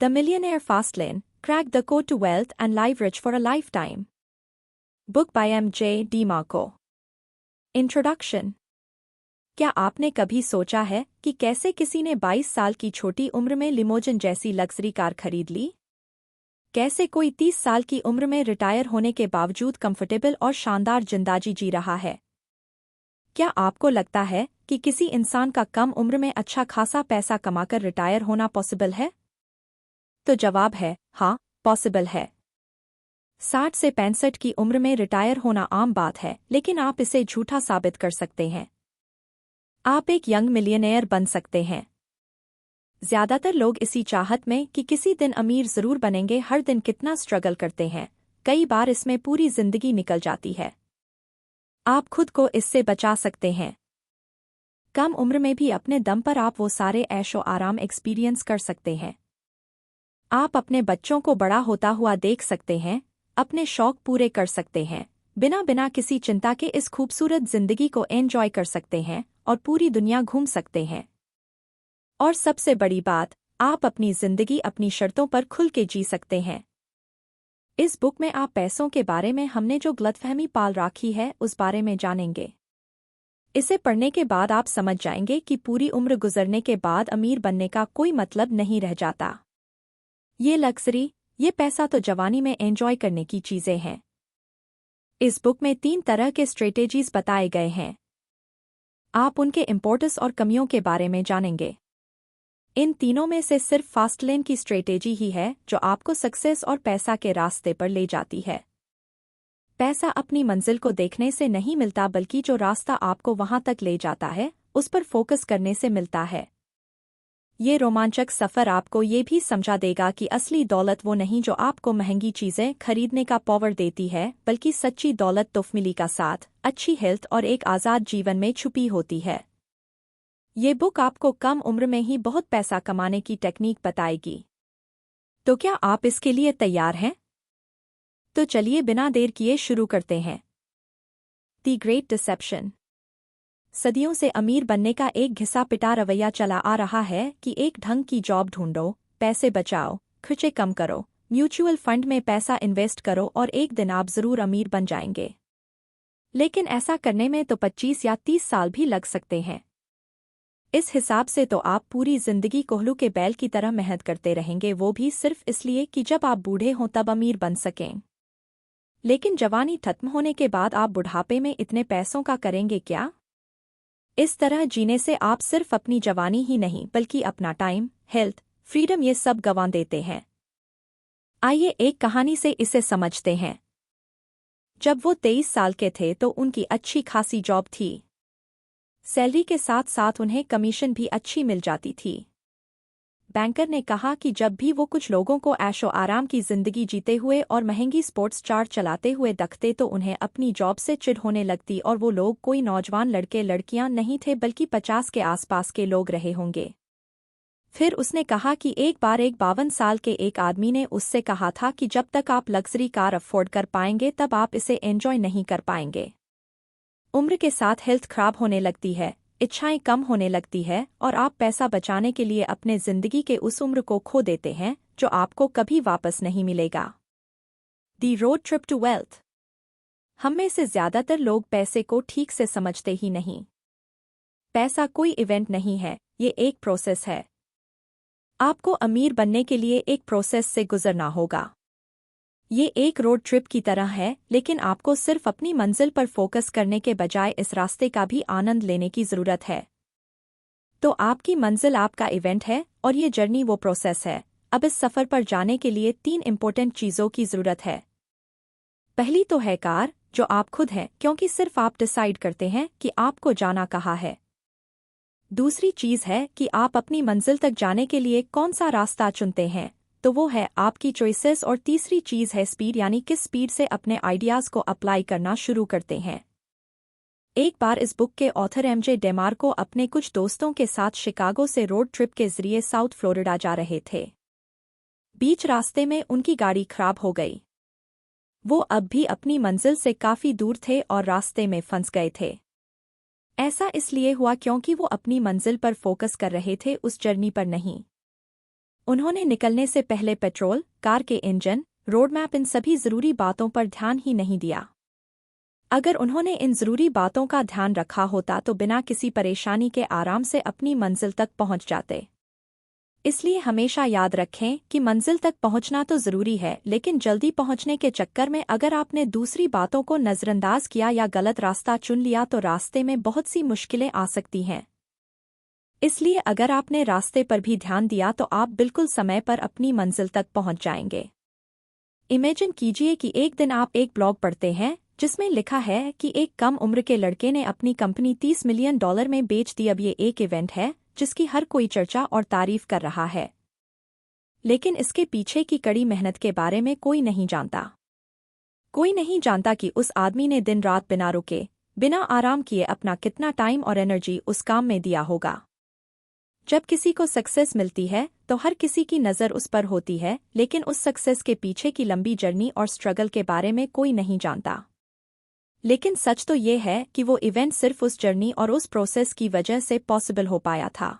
The Millionaire Fastlane, Crack the Code to Wealth and Live Rich for a Lifetime. Book by M.J. DeMarco. Introduction. क्या आपने कभी सोचा है कि कैसे किसी ने 22 साल की छोटी उम्र में लिमोजिन जैसी लग्जरी कार खरीद ली? कैसे कोई 30 साल की उम्र में रिटायर होने के बावजूद कंफर्टेबल और शानदार जिंदगी जी रहा है? क्या आपको लगता है कि किसी इंसान का कम उम्र में अच्छा खासा पैसा कमाकर रिटायर होना पॉसिबल है? तो जवाब है हाँ, पॉसिबल है। 60 से 65 की उम्र में रिटायर होना आम बात है, लेकिन आप इसे झूठा साबित कर सकते हैं। आप एक यंग मिलियनेयर बन सकते हैं। ज्यादातर लोग इसी चाहत में कि किसी दिन अमीर जरूर बनेंगे हर दिन कितना स्ट्रगल करते हैं, कई बार इसमें पूरी जिंदगी निकल जाती है। आप खुद को इससे बचा सकते हैं। कम उम्र में भी अपने दम पर आप वो सारे ऐशो आराम एक्सपीरियंस कर सकते हैं। आप अपने बच्चों को बड़ा होता हुआ देख सकते हैं, अपने शौक पूरे कर सकते हैं, बिना किसी चिंता के इस खूबसूरत जिंदगी को एंजॉय कर सकते हैं और पूरी दुनिया घूम सकते हैं। और सबसे बड़ी बात, आप अपनी जिंदगी अपनी शर्तों पर खुल के जी सकते हैं। इस बुक में आप पैसों के बारे में हमने जो गलतफहमी पाल रखी है उस बारे में जानेंगे। इसे पढ़ने के बाद आप समझ जाएंगे कि पूरी उम्र गुजरने के बाद अमीर बनने का कोई मतलब नहीं रह जाता। ये लग्जरी, ये पैसा तो जवानी में एंजॉय करने की चीजें हैं। इस बुक में 3 तरह के स्ट्रेटेजीज बताए गए हैं। आप उनके इम्पोर्टेंस और कमियों के बारे में जानेंगे। इन तीनों में से सिर्फ फास्टलेन की स्ट्रेटेजी ही है जो आपको सक्सेस और पैसा के रास्ते पर ले जाती है। पैसा अपनी मंजिल को देखने से नहीं मिलता, बल्कि जो रास्ता आपको वहां तक ले जाता है उस पर फोकस करने से मिलता है। ये रोमांचक सफर आपको ये भी समझा देगा कि असली दौलत वो नहीं जो आपको महंगी चीजें खरीदने का पावर देती है, बल्कि सच्ची दौलत तोफमिली का साथ, अच्छी हेल्थ और एक आज़ाद जीवन में छुपी होती है। ये बुक आपको कम उम्र में ही बहुत पैसा कमाने की टेक्निक बताएगी। तो क्या आप इसके लिए तैयार हैं? तो चलिए बिना देर किए शुरू करते हैं। The great deception. सदियों से अमीर बनने का एक घिसा पिटा रवैया चला आ रहा है कि एक ढंग की जॉब ढूंढो, पैसे बचाओ, खर्चे कम करो, म्यूचुअल फंड में पैसा इन्वेस्ट करो और एक दिन आप जरूर अमीर बन जाएंगे। लेकिन ऐसा करने में तो 25 या 30 साल भी लग सकते हैं। इस हिसाब से तो आप पूरी जिंदगी कोहलू के बैल की तरह मेहनत करते रहेंगे, वो भी सिर्फ इसलिए कि जब आप बूढ़े हों तब अमीर बन सकें। लेकिन जवानी खत्म होने के बाद आप बुढ़ापे में इतने पैसों का करेंगे क्या? इस तरह जीने से आप सिर्फ अपनी जवानी ही नहीं बल्कि अपना टाइम, हेल्थ, फ्रीडम ये सब गंवा देते हैं। आइए एक कहानी से इसे समझते हैं। जब वो 23 साल के थे तो उनकी अच्छी खासी जॉब थी। सैलरी के साथ साथ उन्हें कमीशन भी अच्छी मिल जाती थी। बैंकर ने कहा कि जब भी वो कुछ लोगों को ऐशो आराम की जिंदगी जीते हुए और महंगी स्पोर्ट्स कार चलाते हुए देखते तो उन्हें अपनी जॉब से चिढ़ होने लगती, और वो लोग कोई नौजवान लड़के लड़कियां नहीं थे बल्कि 50 के आसपास के लोग रहे होंगे। फिर उसने कहा कि एक बार एक 52 साल के एक आदमी ने उससे कहा था कि जब तक आप लग्जरी कार अफोर्ड कर पाएंगे तब आप इसे एंजॉय नहीं कर पाएंगे। उम्र के साथ हेल्थ खराब होने लगती है, इच्छाएं कम होने लगती है और आप पैसा बचाने के लिए अपने जिंदगी के उस उम्र को खो देते हैं जो आपको कभी वापस नहीं मिलेगा। The road trip to wealth. हम में से ज्यादातर लोग पैसे को ठीक से समझते ही नहीं। पैसा कोई इवेंट नहीं है, ये एक प्रोसेस है। आपको अमीर बनने के लिए एक प्रोसेस से गुजरना होगा। ये एक रोड ट्रिप की तरह है, लेकिन आपको सिर्फ अपनी मंजिल पर फोकस करने के बजाय इस रास्ते का भी आनंद लेने की जरूरत है। तो आपकी मंजिल आपका इवेंट है और ये जर्नी वो प्रोसेस है। अब इस सफर पर जाने के लिए 3 इंपॉर्टेंट चीजों की जरूरत है। पहली तो है कार, जो आप खुद हैं, क्योंकि सिर्फ आप डिसाइड करते हैं कि आपको जाना कहाँ है। दूसरी चीज है कि आप अपनी मंजिल तक जाने के लिए कौन सा रास्ता चुनते हैं, तो वो है आपकी चॉइसेस। और तीसरी चीज है स्पीड, यानी किस स्पीड से अपने आइडियाज को अप्लाई करना शुरू करते हैं। एक बार इस बुक के ऑथर एमजे डेमार्को अपने कुछ दोस्तों के साथ शिकागो से रोड ट्रिप के जरिए साउथ फ्लोरिडा जा रहे थे। बीच रास्ते में उनकी गाड़ी खराब हो गई। वो अब भी अपनी मंजिल से काफी दूर थे और रास्ते में फंस गए थे। ऐसा इसलिए हुआ क्योंकि वो अपनी मंजिल पर फोकस कर रहे थे, उस जर्नी पर नहीं। उन्होंने निकलने से पहले पेट्रोल, कार के इंजन, रोड मैप इन सभी ज़रूरी बातों पर ध्यान ही नहीं दिया। अगर उन्होंने इन ज़रूरी बातों का ध्यान रखा होता तो बिना किसी परेशानी के आराम से अपनी मंजिल तक पहुंच जाते। इसलिए हमेशा याद रखें कि मंजिल तक पहुंचना तो ज़रूरी है, लेकिन जल्दी पहुंचने के चक्कर में अगर आपने दूसरी बातों को नज़रअंदाज किया या गलत रास्ता चुन लिया तो रास्ते में बहुत सी मुश्किलें आ सकती हैं। इसलिए अगर आपने रास्ते पर भी ध्यान दिया तो आप बिल्कुल समय पर अपनी मंजिल तक पहुंच जाएंगे। इमेजिन कीजिए कि एक दिन आप एक ब्लॉग पढ़ते हैं जिसमें लिखा है कि एक कम उम्र के लड़के ने अपनी कंपनी $30 मिलियन में बेच दी। अब ये एक इवेंट है जिसकी हर कोई चर्चा और तारीफ कर रहा है, लेकिन इसके पीछे की कड़ी मेहनत के बारे में कोई नहीं जानता। कोई नहीं जानता कि उस आदमी ने दिन रात बिना रुके, बिना आराम किए अपना कितना टाइम और एनर्जी उस काम में दिया होगा। जब किसी को सक्सेस मिलती है तो हर किसी की नज़र उस पर होती है, लेकिन उस सक्सेस के पीछे की लंबी जर्नी और स्ट्रगल के बारे में कोई नहीं जानता। लेकिन सच तो ये है कि वो इवेंट सिर्फ उस जर्नी और उस प्रोसेस की वजह से पॉसिबल हो पाया था।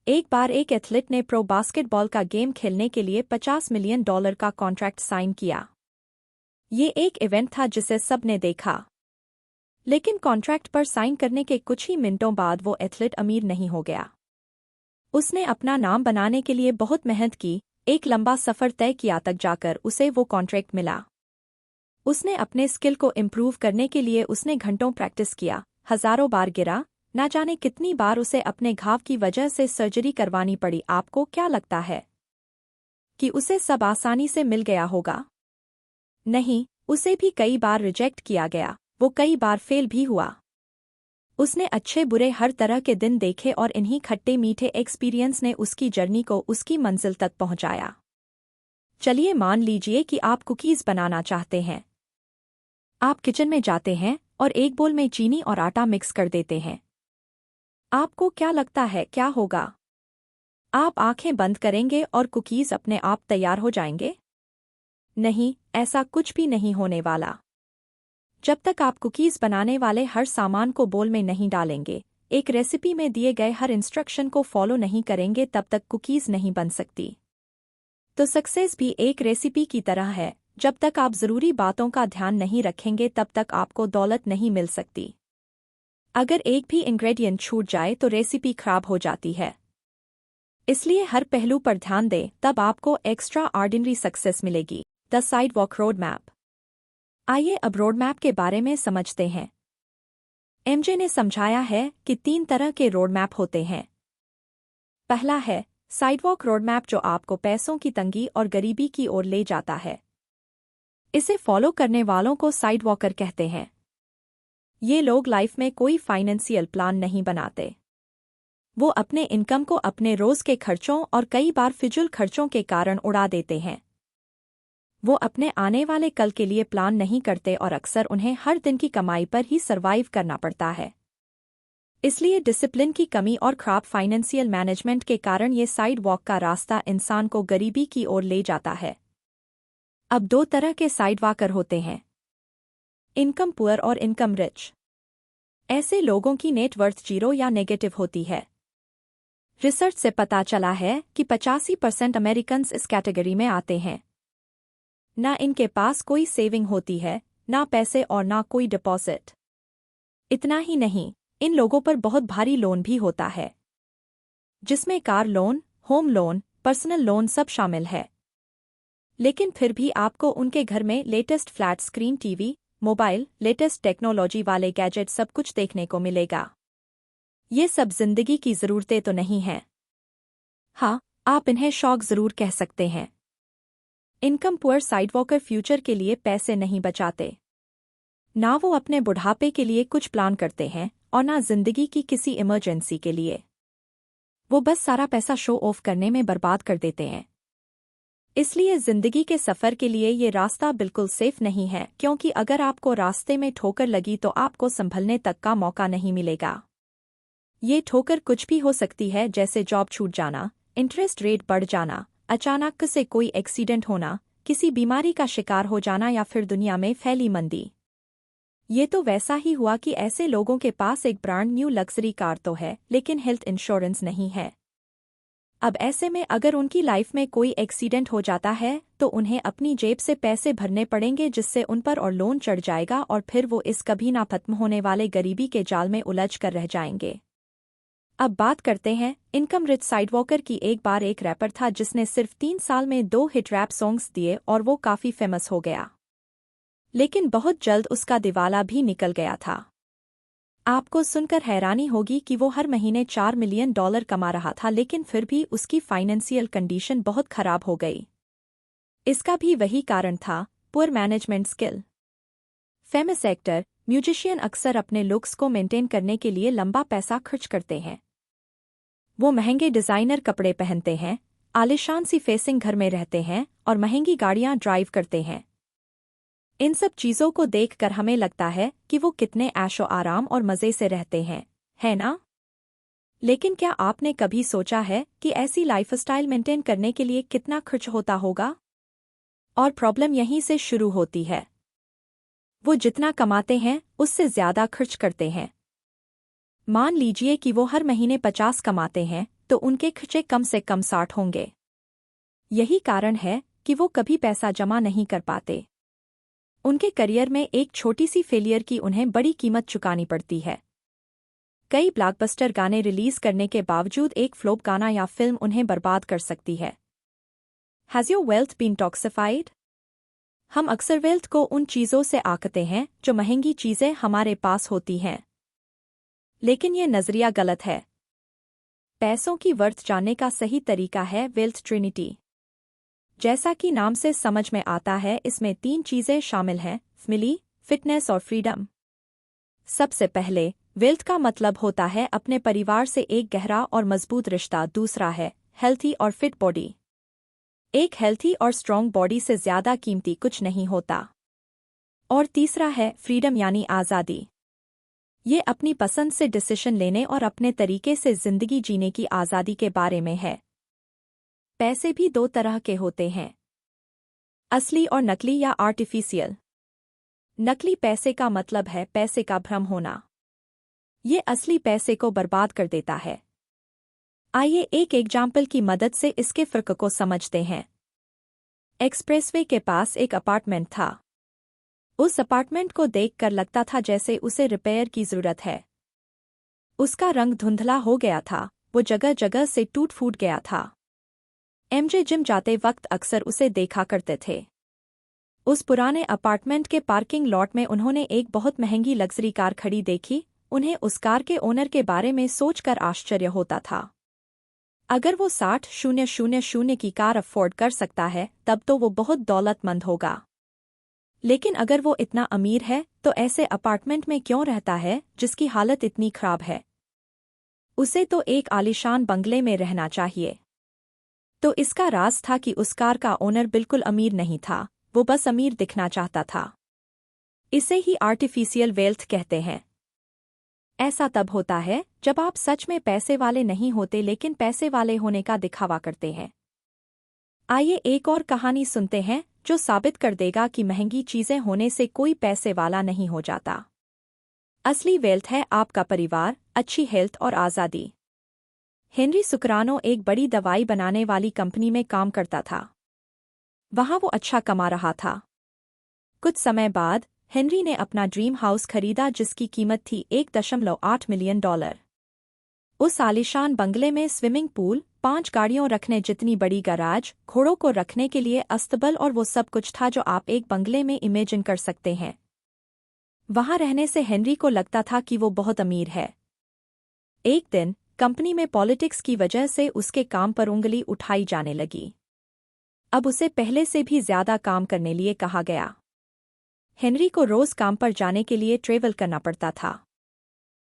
एक बार एक एथलीट ने प्रो बास्केटबॉल का गेम खेलने के लिए $50 मिलियन का कॉन्ट्रैक्ट साइन किया। ये एक इवेंट था जिसे सबने देखा, लेकिन कॉन्ट्रैक्ट पर साइन करने के कुछ ही मिनटों बाद वो एथलीट अमीर नहीं हो गया। उसने अपना नाम बनाने के लिए बहुत मेहनत की, एक लंबा सफ़र तय किया, तक जाकर उसे वो कॉन्ट्रैक्ट मिला। उसने अपने स्किल को इम्प्रूव करने के लिए उसने घंटों प्रैक्टिस किया, हज़ारों बार गिरा, ना जाने कितनी बार उसे अपने घाव की वजह से सर्जरी करवानी पड़ी। आपको क्या लगता है कि उसे सब आसानी से मिल गया होगा? नहीं, उसे भी कई बार रिजेक्ट किया गया, वो कई बार फेल भी हुआ। उसने अच्छे बुरे हर तरह के दिन देखे और इन्हीं खट्टे मीठे एक्सपीरियंस ने उसकी जर्नी को उसकी मंजिल तक पहुंचाया। चलिए मान लीजिए कि आप कुकीज़ बनाना चाहते हैं। आप किचन में जाते हैं और एक बोल में चीनी और आटा मिक्स कर देते हैं। आपको क्या लगता है क्या होगा? आप आंखें बंद करेंगे और कुकीज़ अपने आप तैयार हो जाएंगे? नहीं, ऐसा कुछ भी नहीं होने वाला। जब तक आप कुकीज़ बनाने वाले हर सामान को बोल में नहीं डालेंगे, एक रेसिपी में दिए गए हर इंस्ट्रक्शन को फॉलो नहीं करेंगे, तब तक कुकीज़ नहीं बन सकती। तो सक्सेस भी एक रेसिपी की तरह है, जब तक आप ज़रूरी बातों का ध्यान नहीं रखेंगे तब तक आपको दौलत नहीं मिल सकती। अगर एक भी इंग्रेडिएंट छूट जाए तो रेसिपी खराब हो जाती है। इसलिए हर पहलू पर ध्यान दें, तब आपको एक्स्ट्रा ऑर्डिनरी सक्सेस मिलेगी। The sidewalk road map. आइए अब रोड मैप के बारे में समझते हैं। एमजे ने समझाया है कि 3 तरह के रोड मैप होते हैं। पहला है साइडवॉक रोड मैप, जो आपको पैसों की तंगी और गरीबी की ओर ले जाता है। इसे फॉलो करने वालों को साइड वॉकर कहते हैं। ये लोग लाइफ में कोई फाइनेंशियल प्लान नहीं बनाते। वो अपने इनकम को अपने रोज के खर्चों और कई बार फिजूल खर्चों के कारण उड़ा देते हैं। वो अपने आने वाले कल के लिए प्लान नहीं करते और अक्सर उन्हें हर दिन की कमाई पर ही सर्वाइव करना पड़ता है। इसलिए डिसिप्लिन की कमी और खराब फाइनेंशियल मैनेजमेंट के कारण ये साइड वॉक का रास्ता इंसान को गरीबी की ओर ले जाता है। अब 2 तरह के साइड वॉकर होते हैं, इनकम पुअर और इनकम रिच। ऐसे लोगों की नेट वर्थ 0 या नेगेटिव होती है। रिसर्च से पता चला है कि 85% अमेरिकन्स इस कैटेगरी में आते हैं। ना इनके पास कोई सेविंग होती है, ना पैसे और ना कोई डिपॉजिट। इतना ही नहीं, इन लोगों पर बहुत भारी लोन भी होता है, जिसमें car loan, home loan, personal loan सब शामिल है। लेकिन फिर भी आपको उनके घर में latest flat screen TV, mobile, latest technology वाले गैजेट सब कुछ देखने को मिलेगा। ये सब जिंदगी की ज़रूरतें तो नहीं हैं। हाँ, आप इन्हें शौक ज़रूर कह सकते हैं। इनकम पुअर साइडवॉकर फ्यूचर के लिए पैसे नहीं बचाते। ना वो अपने बुढ़ापे के लिए कुछ प्लान करते हैं और ना जिंदगी की किसी इमरजेंसी के लिए। वो बस सारा पैसा शो ऑफ करने में बर्बाद कर देते हैं। इसलिए जिंदगी के सफ़र के लिए ये रास्ता बिल्कुल सेफ नहीं है, क्योंकि अगर आपको रास्ते में ठोकर लगी तो आपको संभलने तक का मौका नहीं मिलेगा। ये ठोकर कुछ भी हो सकती है, जैसे जॉब छूट जाना, इंटरेस्ट रेट बढ़ जाना, अचानक से कोई एक्सीडेंट होना, किसी बीमारी का शिकार हो जाना या फिर दुनिया में फैली मंदी। ये तो वैसा ही हुआ कि ऐसे लोगों के पास एक ब्रांड न्यू लग्जरी कार तो है, लेकिन हेल्थ इंश्योरेंस नहीं है। अब ऐसे में अगर उनकी लाइफ में कोई एक्सीडेंट हो जाता है तो उन्हें अपनी जेब से पैसे भरने पड़ेंगे, जिससे उन पर और लोन चढ़ जाएगा और फिर वो इस कभी ना खत्म होने वाले गरीबी के जाल में उलझ कर रह जाएंगे। अब बात करते हैं इनकम रिच साइडवॉकर की। एक बार एक रैपर था जिसने सिर्फ 3 साल में 2 हिट रैप सॉन्ग्स दिए और वो काफी फेमस हो गया, लेकिन बहुत जल्द उसका दिवाला भी निकल गया था। आपको सुनकर हैरानी होगी कि वो हर महीने $4 मिलियन कमा रहा था, लेकिन फिर भी उसकी फाइनेंशियल कंडीशन बहुत खराब हो गई। इसका भी वही कारण था, poor management skill. Famous actor, musician अक्सर अपने लुक्स को मेंटेन करने के लिए लंबा पैसा खर्च करते हैं। वो महंगे डिजाइनर कपड़े पहनते हैं, आलिशान सी फेसिंग घर में रहते हैं और महंगी गाड़ियां ड्राइव करते हैं। इन सब चीजों को देखकर हमें लगता है कि वो कितने ऐशो आराम और मजे से रहते हैं, है ना? लेकिन क्या आपने कभी सोचा है कि ऐसी लाइफस्टाइल मेंटेन करने के लिए कितना खर्च होता होगा? और प्रॉब्लम यहीं से शुरू होती है। वो जितना कमाते हैं उससे ज्यादा खर्च करते हैं। मान लीजिए कि वो हर महीने 50 कमाते हैं तो उनके खर्चे कम से कम 60 होंगे। यही कारण है कि वो कभी पैसा जमा नहीं कर पाते। उनके करियर में एक छोटी सी फेलियर की उन्हें बड़ी कीमत चुकानी पड़ती है। कई ब्लॉकबस्टर गाने रिलीज करने के बावजूद एक फ्लॉप गाना या फिल्म उन्हें बर्बाद कर सकती है। Has your wealth been toxified? हम अक्सर वेल्थ को उन चीजों से आंकते हैं जो महंगी चीजें हमारे पास होती हैं, लेकिन ये नजरिया गलत है। पैसों की वर्थ जानने का सही तरीका है वेल्थ ट्रिनिटी। जैसा कि नाम से समझ में आता है, इसमें 3 चीजें शामिल हैं: फैमिली, फिटनेस और फ्रीडम। सबसे पहले, वेल्थ का मतलब होता है अपने परिवार से एक गहरा और मजबूत रिश्ता। दूसरा है हेल्थी और फिट बॉडी। एक हेल्थी और स्ट्रॉन्ग बॉडी से ज्यादा कीमती कुछ नहीं होता। और तीसरा है फ्रीडम, यानी आज़ादी। ये अपनी पसंद से डिसीजन लेने और अपने तरीके से जिंदगी जीने की आज़ादी के बारे में है। पैसे भी 2 तरह के होते हैं, असली और नकली या आर्टिफिशियल। नकली पैसे का मतलब है पैसे का भ्रम होना। ये असली पैसे को बर्बाद कर देता है। आइए एक एग्जाम्पल की मदद से इसके फर्क को समझते हैं। एक्सप्रेसवे के पास एक अपार्टमेंट था। उस अपार्टमेंट को देखकर लगता था जैसे उसे रिपेयर की जरूरत है। उसका रंग धुंधला हो गया था, वो जगह जगह से टूट फूट गया था। एमजे जिम जाते वक्त अक्सर उसे देखा करते थे। उस पुराने अपार्टमेंट के पार्किंग लॉट में उन्होंने एक बहुत महंगी लग्जरी कार खड़ी देखी। उन्हें उस कार के ओनर के बारे में सोचकर आश्चर्य होता था। अगर वो 60,000 की कार अफोर्ड कर सकता है तब तो वो बहुत दौलतमंद होगा। लेकिन अगर वो इतना अमीर है तो ऐसे अपार्टमेंट में क्यों रहता है जिसकी हालत इतनी खराब है? उसे तो एक आलीशान बंगले में रहना चाहिए। तो इसका राज था कि उस कार का ओनर बिल्कुल अमीर नहीं था, वो बस अमीर दिखना चाहता था। इसे ही आर्टिफिशियल वेल्थ कहते हैं। ऐसा तब होता है जब आप सच में पैसे वाले नहीं होते लेकिन पैसे वाले होने का दिखावा करते हैं। आइए एक और कहानी सुनते हैं जो साबित कर देगा कि महंगी चीजें होने से कोई पैसे वाला नहीं हो जाता। असली वेल्थ है आपका परिवार, अच्छी हेल्थ और आज़ादी। हेनरी सुकरानो एक बड़ी दवाई बनाने वाली कंपनी में काम करता था। वहां वो अच्छा कमा रहा था। कुछ समय बाद हेनरी ने अपना ड्रीम हाउस खरीदा जिसकी कीमत थी $1.8 मिलियन। उस आलीशान बंगले में स्विमिंग पूल, 5 गाड़ियों रखने जितनी बड़ी गैराज, घोड़ों को रखने के लिए अस्तबल और वो सब कुछ था जो आप एक बंगले में इमेजिन कर सकते हैं। वहां रहने से हेनरी को लगता था कि वो बहुत अमीर है। एक दिन कंपनी में पॉलिटिक्स की वजह से उसके काम पर उंगली उठाई जाने लगी। अब उसे पहले से भी ज्यादा काम करने लिए कहा गया। हेनरी को रोज काम पर जाने के लिए ट्रेवल करना पड़ता था।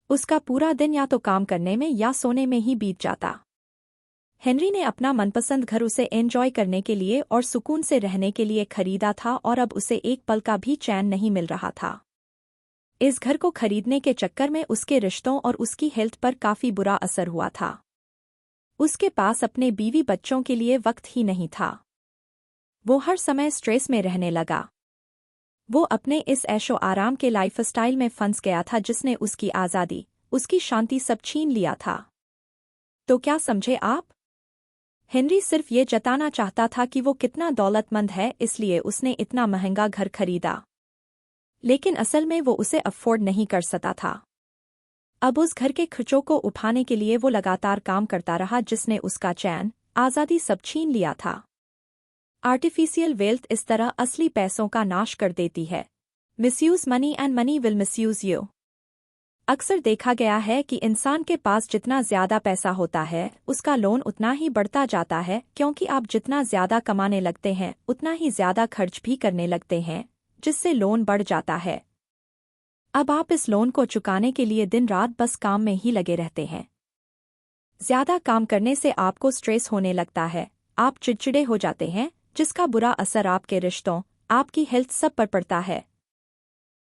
उसका पूरा दिन या तो काम करने में या सोने में ही बीत जाता। हेनरी ने अपना मनपसंद घर उसे एंजॉय करने के लिए और सुकून से रहने के लिए खरीदा था और अब उसे एक पल का भी चैन नहीं मिल रहा था। इस घर को खरीदने के चक्कर में उसके रिश्तों और उसकी हेल्थ पर काफी बुरा असर हुआ था। उसके पास अपने बीवी बच्चों के लिए वक्त ही नहीं था। वो हर समय स्ट्रेस में रहने लगा। वो अपने इस ऐशो आराम के लाइफस्टाइल में फंस गया था जिसने उसकी आज़ादी, उसकी शांति सब छीन लिया था। तो क्या समझे आप? हेनरी सिर्फ ये जताना चाहता था कि वो कितना दौलतमंद है, इसलिए उसने इतना महंगा घर खरीदा। लेकिन असल में वो उसे अफोर्ड नहीं कर सकता था। अब उस घर के खर्चों को उठाने के लिए वो लगातार काम करता रहा, जिसने उसका चैन, आज़ादी सब छीन लिया था। आर्टिफिशियल वेल्थ इस तरह असली पैसों का नाश कर देती है। Misuse money and money will misuse you. अक्सर देखा गया है कि इंसान के पास जितना ज्यादा पैसा होता है, उसका लोन उतना ही बढ़ता जाता है, क्योंकि आप जितना ज्यादा कमाने लगते हैं उतना ही ज्यादा खर्च भी करने लगते हैं, जिससे लोन बढ़ जाता है। अब आप इस लोन को चुकाने के लिए दिन रात बस काम में ही लगे रहते हैं। ज्यादा काम करने से आपको स्ट्रेस होने लगता है, आप चिड़चिड़े हो जाते हैं, जिसका बुरा असर आपके रिश्तों, आपकी हेल्थ सब पर पड़ता है।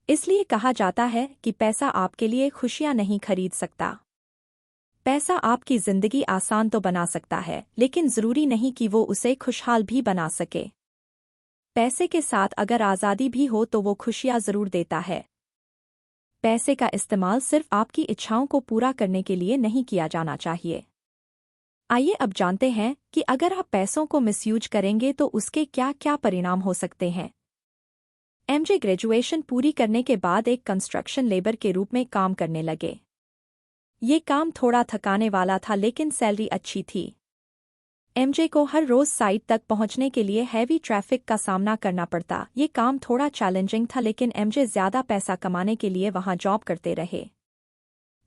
इसलिए कहा जाता है कि पैसा आपके लिए खुशियां नहीं खरीद सकता। पैसा आपकी जिंदगी आसान तो बना सकता है, लेकिन जरूरी नहीं कि वो उसे खुशहाल भी बना सके। पैसे के साथ अगर आज़ादी भी हो तो वो खुशियां जरूर देता है। पैसे का इस्तेमाल सिर्फ आपकी इच्छाओं को पूरा करने के लिए नहीं किया जाना चाहिए। आइए अब जानते हैं कि अगर आप पैसों को मिसयूज करेंगे तो उसके क्या क्या परिणाम हो सकते हैं। एमजे ग्रेजुएशन पूरी करने के बाद एक कंस्ट्रक्शन लेबर के रूप में काम करने लगे। ये काम थोड़ा थकाने वाला था, लेकिन सैलरी अच्छी थी। एमजे को हर रोज साइट तक पहुंचने के लिए हैवी ट्रैफिक का सामना करना पड़ता। ये काम थोड़ा चैलेंजिंग था, लेकिन एमजे ज्यादा पैसा कमाने के लिए वहां जॉब करते रहे।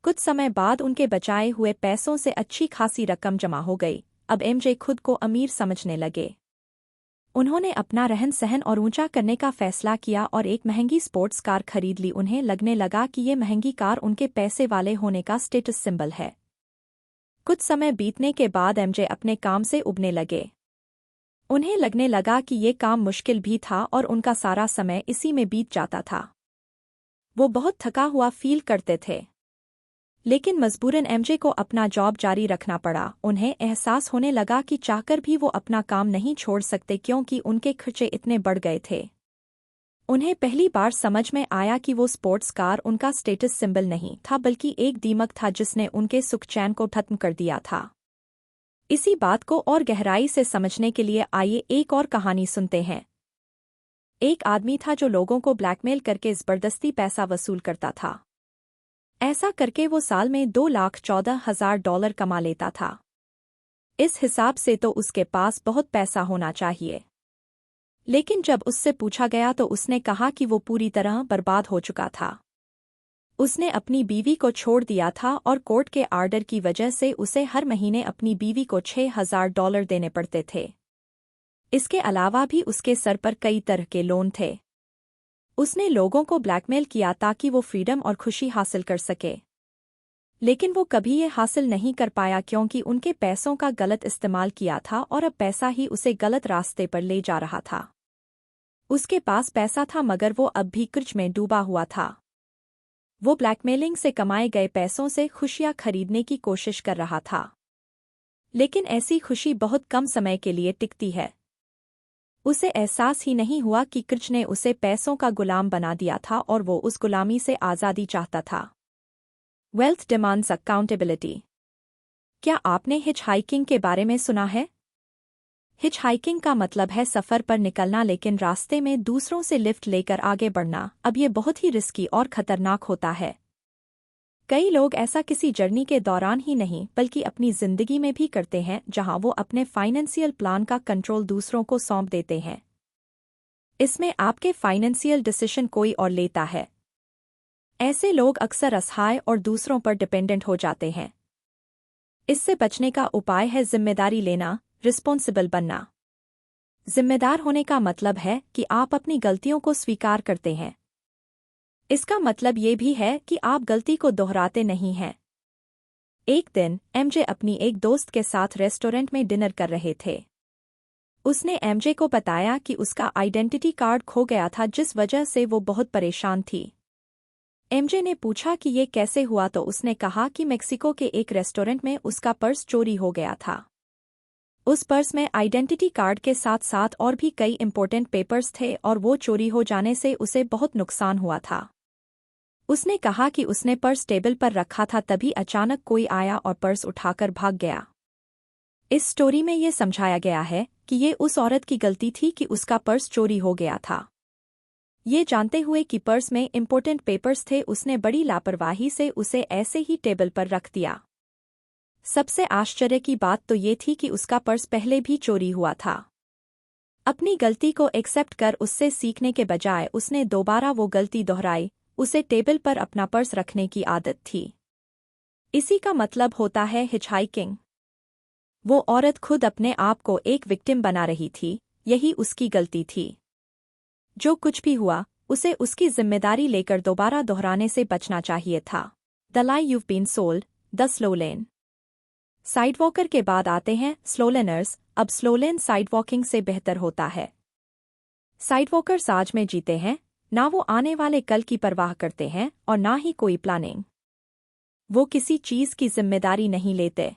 कुछ समय बाद उनके बचाए हुए पैसों से अच्छी खासी रकम जमा हो गई। अब एमजे खुद को अमीर समझने लगे। उन्होंने अपना रहन सहन और ऊंचा करने का फैसला किया और एक महंगी स्पोर्ट्स कार खरीद ली। उन्हें लगने लगा कि ये महंगी कार उनके पैसे वाले होने का स्टेटस सिंबल है। कुछ समय बीतने के बाद एमजे अपने काम से उबने लगे। उन्हें लगने लगा कि ये काम मुश्किल भी था और उनका सारा समय इसी में बीत जाता था। वो बहुत थका हुआ फील करते थे, लेकिन मजबूरन एमजे को अपना जॉब जारी रखना पड़ा। उन्हें एहसास होने लगा कि चाहकर भी वो अपना काम नहीं छोड़ सकते, क्योंकि उनके खर्चे इतने बढ़ गए थे। उन्हें पहली बार समझ में आया कि वो स्पोर्ट्स कार उनका स्टेटस सिंबल नहीं था, बल्कि एक दीमक था जिसने उनके सुख चैन को खत्म कर दिया था। इसी बात को और गहराई से समझने के लिए आइए एक और कहानी सुनते हैं। एक आदमी था जो लोगों को ब्लैकमेल करके जबरदस्ती पैसा वसूल करता था। ऐसा करके वो साल में $2,14,000 कमा लेता था। इस हिसाब से तो उसके पास बहुत पैसा होना चाहिए। लेकिन जब उससे पूछा गया तो उसने कहा कि वो पूरी तरह बर्बाद हो चुका था। उसने अपनी बीवी को छोड़ दिया था और कोर्ट के आर्डर की वजह से उसे हर महीने अपनी बीवी को $6,000 देने पड़ते थे। इसके अलावा भी उसके सर पर कई तरह के लोन थे। उसने लोगों को ब्लैकमेल किया ताकि वो फ्रीडम और खुशी हासिल कर सके, लेकिन वो कभी ये हासिल नहीं कर पाया, क्योंकि उनके पैसों का गलत इस्तेमाल किया था और अब पैसा ही उसे गलत रास्ते पर ले जा रहा था। उसके पास पैसा था, मगर वो अब भी कर्ज में डूबा हुआ था। वो ब्लैकमेलिंग से कमाए गए पैसों से खुशियां खरीदने की कोशिश कर रहा था, लेकिन ऐसी खुशी बहुत कम समय के लिए टिकती है। उसे एहसास ही नहीं हुआ कि कर्ज ने उसे पैसों का गुलाम बना दिया था और वो उस गुलामी से आज़ादी चाहता था। Wealth demands accountability. क्या आपने हिचहाइकिंग के बारे में सुना है? हिचहाइकिंग का मतलब है सफ़र पर निकलना, लेकिन रास्ते में दूसरों से लिफ्ट लेकर आगे बढ़ना। अब ये बहुत ही रिस्की और खतरनाक होता है। कई लोग ऐसा किसी जर्नी के दौरान ही नहीं, बल्कि अपनी जिंदगी में भी करते हैं, जहां वो अपने फाइनेंशियल प्लान का कंट्रोल दूसरों को सौंप देते हैं। इसमें आपके फाइनेंशियल डिसीजन कोई और लेता है। ऐसे लोग अक्सर असहाय और दूसरों पर डिपेंडेंट हो जाते हैं। इससे बचने का उपाय है जिम्मेदारी लेना, रिस्पॉन्सिबल बनना। जिम्मेदार होने का मतलब है कि आप अपनी गलतियों को स्वीकार करते हैं। इसका मतलब ये भी है कि आप गलती को दोहराते नहीं हैं। एक दिन एमजे अपनी एक दोस्त के साथ रेस्टोरेंट में डिनर कर रहे थे। उसने एमजे को बताया कि उसका आइडेंटिटी कार्ड खो गया था, जिस वजह से वो बहुत परेशान थी। एमजे ने पूछा कि ये कैसे हुआ, तो उसने कहा कि मेक्सिको के एक रेस्टोरेंट में उसका पर्स चोरी हो गया था। उस पर्स में आइडेंटिटी कार्ड के साथ साथ और भी कई इंपॉर्टेंट पेपर्स थे और वो चोरी हो जाने से उसे बहुत नुकसान हुआ था। उसने कहा कि उसने पर्स टेबल पर रखा था, तभी अचानक कोई आया और पर्स उठाकर भाग गया। इस स्टोरी में ये समझाया गया है कि ये उस औरत की गलती थी कि उसका पर्स चोरी हो गया था। ये जानते हुए कि पर्स में इम्पोर्टेंट पेपर्स थे, उसने बड़ी लापरवाही से उसे ऐसे ही टेबल पर रख दिया। सबसे आश्चर्य की बात तो ये थी कि उसका पर्स पहले भी चोरी हुआ था। अपनी गलती को एक्सेप्ट कर उससे सीखने के बजाय उसने दोबारा वो गलती दोहराई। उसे टेबल पर अपना पर्स रखने की आदत थी। इसी का मतलब होता है हिचहाइकिंग। वो औरत खुद अपने आप को एक विक्टिम बना रही थी, यही उसकी गलती थी। जो कुछ भी हुआ, उसे उसकी जिम्मेदारी लेकर दोबारा दोहराने से बचना चाहिए था। The lie you've been sold, the slow lane. Sidewalker के बाद आते हैं स्लो लेनर्स। अब स्लो लेन साइडवॉकिंग से बेहतर होता है। साइडवॉकर्स आज में जीते हैं, ना वो आने वाले कल की परवाह करते हैं और ना ही कोई प्लानिंग। वो किसी चीज की जिम्मेदारी नहीं लेते।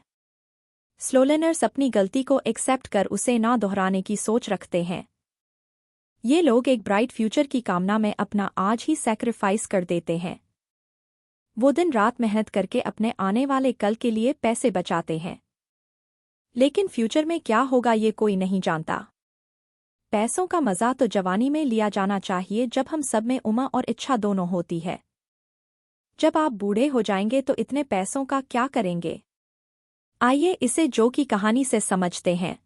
स्लो लेनर्स अपनी गलती को एक्सेप्ट कर उसे ना दोहराने की सोच रखते हैं। ये लोग एक ब्राइट फ्यूचर की कामना में अपना आज ही सैक्रिफाइस कर देते हैं। वो दिन रात मेहनत करके अपने आने वाले कल के लिए पैसे बचाते हैं। लेकिन फ्यूचर में क्या होगा ये कोई नहीं जानता। पैसों का मजा तो जवानी में लिया जाना चाहिए, जब हम सब में उम्र और इच्छा दोनों होती है। जब आप बूढ़े हो जाएंगे तो इतने पैसों का क्या करेंगे? आइए इसे जो की कहानी से समझते हैं।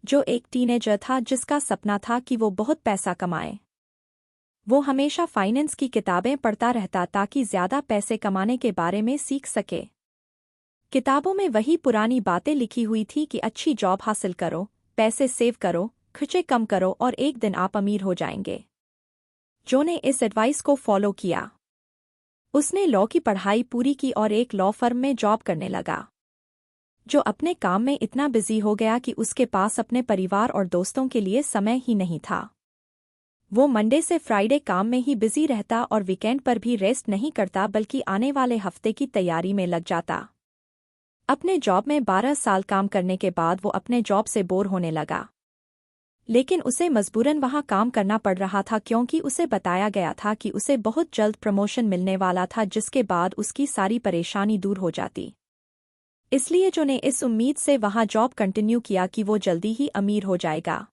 जो एक टीनेजर था जिसका सपना था कि वो बहुत पैसा कमाए। वो हमेशा फाइनेंस की किताबें पढ़ता रहता ताकि ज्यादा पैसे कमाने के बारे में सीख सके। किताबों में वही पुरानी बातें लिखी हुई थी कि अच्छी जॉब हासिल करो, पैसे सेव करो, खर्चे कम करो और एक दिन आप अमीर हो जाएंगे। जो ने इस एडवाइस को फॉलो किया। उसने लॉ की पढ़ाई पूरी की और एक लॉ फर्म में जॉब करने लगा। जो अपने काम में इतना बिजी हो गया कि उसके पास अपने परिवार और दोस्तों के लिए समय ही नहीं था। वो मंडे से फ्राइडे काम में ही बिजी रहता और वीकेंड पर भी रेस्ट नहीं करता, बल्कि आने वाले हफ्ते की तैयारी में लग जाता। अपने जॉब में 12 साल काम करने के बाद वो अपने जॉब से बोर होने लगा। लेकिन उसे मजबूरन वहाँ काम करना पड़ रहा था, क्योंकि उसे बताया गया था कि उसे बहुत जल्द प्रमोशन मिलने वाला था, जिसके बाद उसकी सारी परेशानी दूर हो जाती। इसलिए जो ने इस उम्मीद से वहाँ जॉब कंटिन्यू किया कि वो जल्दी ही अमीर हो जाएगा।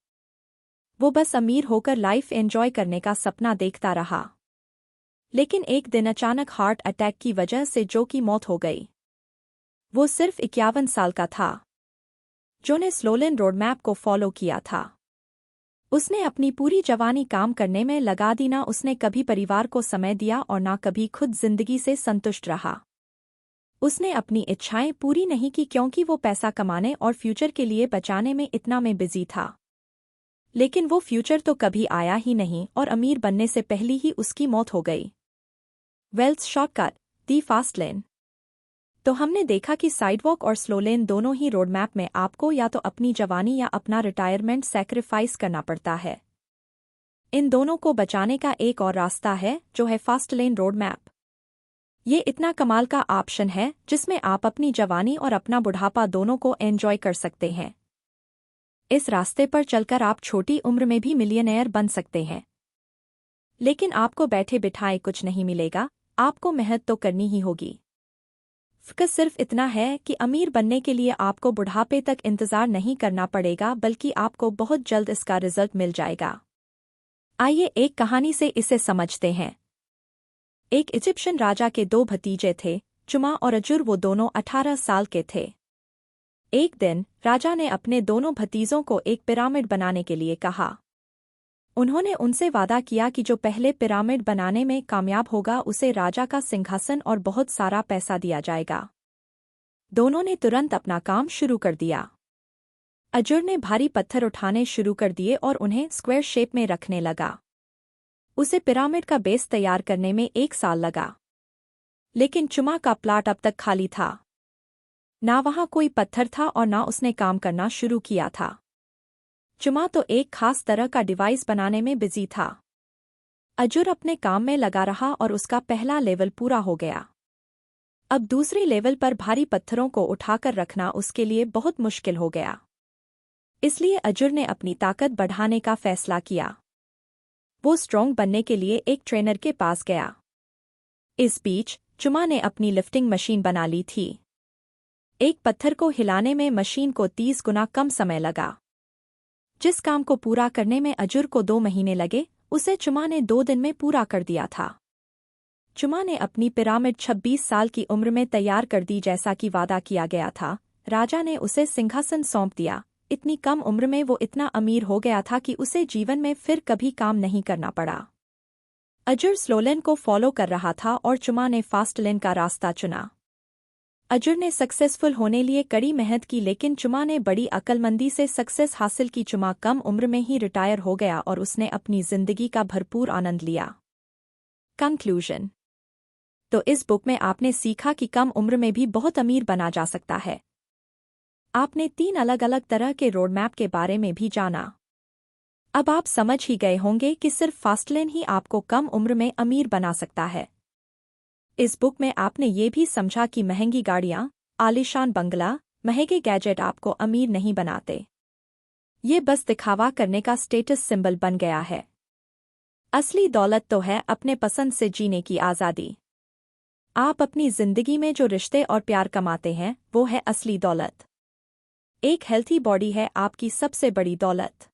वो बस अमीर होकर लाइफ एंजॉय करने का सपना देखता रहा। लेकिन एक दिन अचानक हार्ट अटैक की वजह से जो की मौत हो गई। वो सिर्फ 51 साल का था। जो ने स्लो लेन रोड मैप को फॉलो किया था। उसने अपनी पूरी जवानी काम करने में लगा दी, ना उसने कभी परिवार को समय दिया और ना कभी खुद जिंदगी से संतुष्ट रहा। उसने अपनी इच्छाएं पूरी नहीं की क्योंकि वो पैसा कमाने और फ्यूचर के लिए बचाने में इतना में बिजी था। लेकिन वो फ्यूचर तो कभी आया ही नहीं और अमीर बनने से पहले ही उसकी मौत हो गई। वेल्थ शॉर्टकट, दी फास्ट लेन। तो हमने देखा कि साइडवॉक और स्लो लेन दोनों ही रोड मैप में आपको या तो अपनी जवानी या अपना रिटायरमेंट सैक्रिफाइस करना पड़ता है। इन दोनों को बचाने का एक और रास्ता है, जो है फास्ट लेन रोड मैप। ये इतना कमाल का ऑप्शन है जिसमें आप अपनी जवानी और अपना बुढ़ापा दोनों को एंजॉय कर सकते हैं। इस रास्ते पर चलकर आप छोटी उम्र में भी मिलियनेयर बन सकते हैं। लेकिन आपको बैठे बिठाए कुछ नहीं मिलेगा, आपको मेहनत तो करनी ही होगी। फ़र्क सिर्फ इतना है कि अमीर बनने के लिए आपको बुढ़ापे तक इंतजार नहीं करना पड़ेगा, बल्कि आपको बहुत जल्द इसका रिजल्ट मिल जाएगा। आइए एक कहानी से इसे समझते हैं। एक इजिप्शियन राजा के 2 भतीजे थे, चुमा और अजुर। वो दोनों 18 साल के थे। एक दिन राजा ने अपने दोनों भतीजों को एक पिरामिड बनाने के लिए कहा। उन्होंने उनसे वादा किया कि जो पहले पिरामिड बनाने में कामयाब होगा उसे राजा का सिंहासन और बहुत सारा पैसा दिया जाएगा। दोनों ने तुरंत अपना काम शुरू कर दिया। अजुर ने भारी पत्थर उठाने शुरू कर दिए और उन्हें स्क्वायर शेप में रखने लगा। उसे पिरामिड का बेस तैयार करने में 1 साल लगा। लेकिन चुमा का प्लाट अब तक खाली था। ना वहाँ कोई पत्थर था और ना उसने काम करना शुरू किया था। चुमा तो एक खास तरह का डिवाइस बनाने में बिजी था। अजुर अपने काम में लगा रहा और उसका पहला लेवल पूरा हो गया। अब दूसरे लेवल पर भारी पत्थरों को उठाकर रखना उसके लिए बहुत मुश्किल हो गया। इसलिए अजुर ने अपनी ताकत बढ़ाने का फैसला किया। वो स्ट्रॉन्ग बनने के लिए एक ट्रेनर के पास गया। इस बीच चुमा ने अपनी लिफ्टिंग मशीन बना ली थी। एक पत्थर को हिलाने में मशीन को 30 गुना कम समय लगा। जिस काम को पूरा करने में अजुर को 2 महीने लगे, उसे चुमा ने 2 दिन में पूरा कर दिया था। चुमा ने अपनी पिरामिड 26 साल की उम्र में तैयार कर दी जैसा कि वादा किया गया था। राजा ने उसे सिंहासन सौंप दिया। इतनी कम उम्र में वो इतना अमीर हो गया था कि उसे जीवन में फिर कभी काम नहीं करना पड़ा। अजुर स्लो लेन को फॉलो कर रहा था और चुमा ने फास्ट लेन का रास्ता चुना। अजुर ने सक्सेसफुल होने लिए कड़ी मेहनत की, लेकिन चुमा ने बड़ी अक्लमंदी से सक्सेस हासिल की। चुमा कम उम्र में ही रिटायर हो गया और उसने अपनी जिंदगी का भरपूर आनंद लिया। कंक्लूजन। तो इस बुक में आपने सीखा कि कम उम्र में भी बहुत अमीर बना जा सकता है। आपने 3 अलग अलग तरह के रोड मैप के बारे में भी जाना। अब आप समझ ही गए होंगे कि सिर्फ फास्टलेन ही आपको कम उम्र में अमीर बना सकता है। इस बुक में आपने ये भी समझा कि महंगी गाड़ियाँ, आलीशान बंगला, महंगे गैजेट आपको अमीर नहीं बनाते। ये बस दिखावा करने का स्टेटस सिंबल बन गया है। असली दौलत तो है अपने पसंद से जीने की आज़ादी। आप अपनी जिंदगी में जो रिश्ते और प्यार कमाते हैं, वो है असली दौलत। एक हेल्थी बॉडी है आपकी सबसे बड़ी दौलत।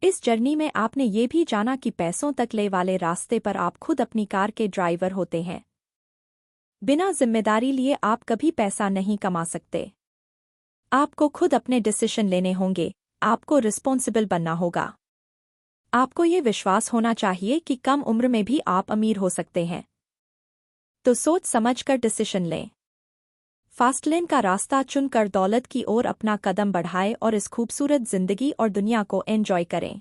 इस जर्नी में आपने ये भी जाना कि पैसों तक ले वाले रास्ते पर आप खुद अपनी कार के ड्राइवर होते हैं। बिना जिम्मेदारी लिए आप कभी पैसा नहीं कमा सकते। आपको खुद अपने डिसीजन लेने होंगे, आपको रिस्पॉन्सिबल बनना होगा। आपको ये विश्वास होना चाहिए कि कम उम्र में भी आप अमीर हो सकते हैं। तो सोच समझ कर डिसीजन लें। फास्टलेन का रास्ता चुनकर दौलत की ओर अपना कदम बढ़ाएं और इस खूबसूरत जिंदगी और दुनिया को एंजॉय करें।